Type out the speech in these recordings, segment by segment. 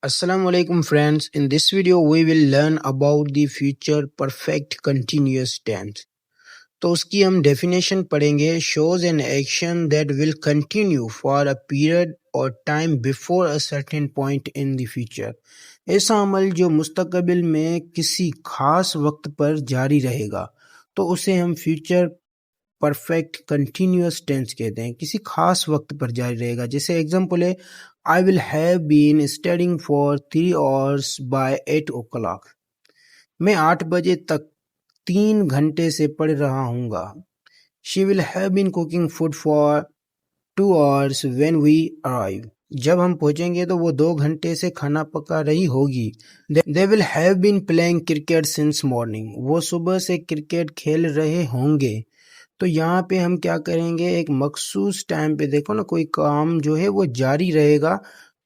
Assalamu alaikum friends. In this video we will learn about the future perfect continuous tense. तो उसकी हम definition पढ़ेंगे. shows an action that will continue for a period or time before a certain point in the future. ऐसा अमल जो मुस्तकबिल में किसी खास वक्त पर जारी रहेगा तो उसे हम फ्यूचर परफेक्ट कंटिन्यूअस टेंस कहते हैं. किसी खास वक्त पर जारी रहेगा. जैसे एग्जांपल है, I will have been studying for 3 hours by 8 o'clock. मैं 8 बजे तक 3 घंटे से पढ़ रहा हूँगा. She will have been cooking food for 2 hours when we arrive. जब हम पहुँचेंगे तो वो 2 घंटे से खाना पका रही होगी. They will have been playing cricket since morning. वो सुबह से क्रिकेट खेल रहे होंगे. तो यहाँ पे हम क्या करेंगे, एक मखसूस टाइम पे देखो ना कोई काम जो है वो जारी रहेगा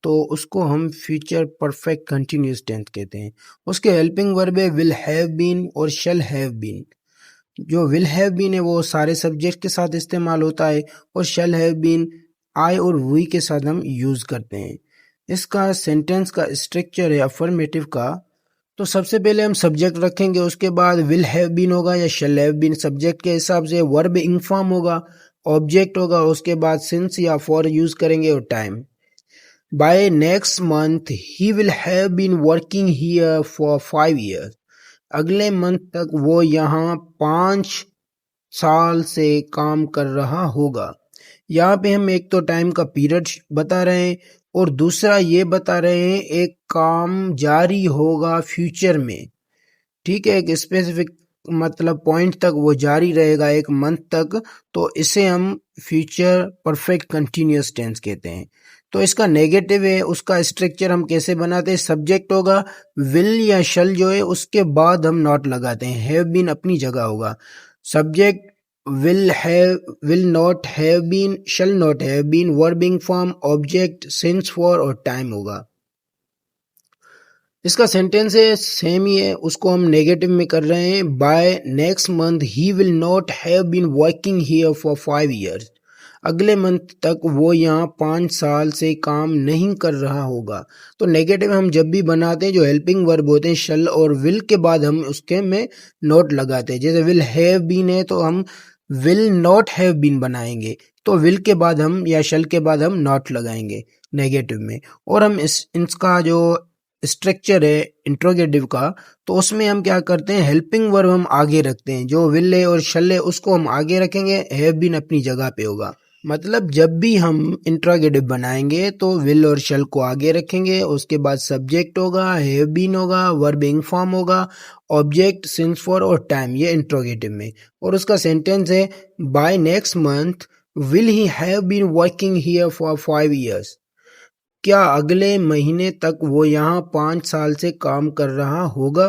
तो उसको हम फ्यूचर परफेक्ट कंटिन्यूअस टेंस कहते हैं. उसके हेल्पिंग वर्ब है विल हैव बीन और शैल हैव बीन. जो विल हैव बीन है वो सारे सब्जेक्ट के साथ इस्तेमाल होता है और शैल हैव बीन आई और वी के साथ हम यूज करते हैं. इसका सेंटेंस का स्ट्रक्चर है अफर्मेटिव का. तो सबसे पहले हम सब्जेक्ट रखेंगे, उसके बाद विल हैव बीन होगा या शैल हैव बीन सब्जेक्ट के हिसाब से, वर्ब इंफॉर्म होगा, ऑब्जेक्ट होगा, उसके बाद सिंस या फॉर यूज करेंगे और time. By next month he will have been working here for 5 years. अगले मंथ तक वो यहाँ 5 साल से काम कर रहा होगा. यहाँ पे हम एक तो टाइम का पीरियड बता रहे हैं और दूसरा ये बता रहे हैं एक काम जारी होगा फ्यूचर में. ठीक है, एक स्पेसिफिक मतलब पॉइंट तक वो जारी रहेगा, एक मंथ तक. तो इसे हम फ्यूचर परफेक्ट कंटिन्यूअस टेंस कहते हैं. तो इसका नेगेटिव है, उसका स्ट्रक्चर हम कैसे बनाते हैं, सब्जेक्ट होगा विल या शल जो है उसके बाद हम नॉट लगाते हैं. हैव बीन अपनी जगह होगा. Subject will not have been, shall not have been, verb form, object, since, for और time होगा. इसका सेंटेंस है सेम ही है, उसको हम नेगेटिव में कर रहे हैं. By next month he will not have been working here for 5 years. अगले मंथ तक वो यहाँ 5 साल से काम नहीं कर रहा होगा. तो नेगेटिव हम जब भी बनाते हैं जो हेल्पिंग वर्ब होते हैं शल और विल के बाद हम उसके में नोट लगाते हैं. जैसे विल हैव बीन है तो हम विल नॉट हैव बीन बनाएंगे, तो विल के बाद हम या शल के बाद हम नॉट लगाएंगे नेगेटिव में. और हम इसका जो स्ट्रक्चर है इंट्रोगेटिव का, तो उसमें हम क्या करते हैं, हेल्पिंग वर्ब हम आगे रखते हैं. जो विल है और शल है उसको हम आगे रखेंगे, हैव बीन अपनी जगह पे होगा. मतलब जब भी हम इंट्रोगेटिव बनाएंगे तो विल और शल को आगे रखेंगे, उसके बाद सब्जेक्ट होगा, हैव बीन होगा, वर्ब फॉर्म होगा, ऑब्जेक्ट, सिंस, फॉर और टाइम, ये इंट्रोगेटिव में. और उसका सेंटेंस है by next month will he have been working here for 5 years. क्या अगले महीने तक वो यहाँ 5 साल से काम कर रहा होगा.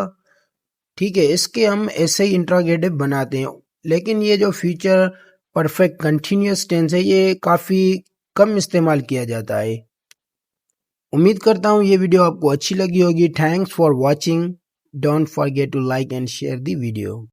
ठीक है, इसके हम ऐसे ही इंट्रोगेटिव बनाते हैं. लेकिन ये जो फ्यूचर परफेक्ट कंटिन्यूअस टेंस है ये काफ़ी कम इस्तेमाल किया जाता है. उम्मीद करता हूँ ये वीडियो आपको अच्छी लगी होगी. Thanks for watching. Don't forget to like and share the video.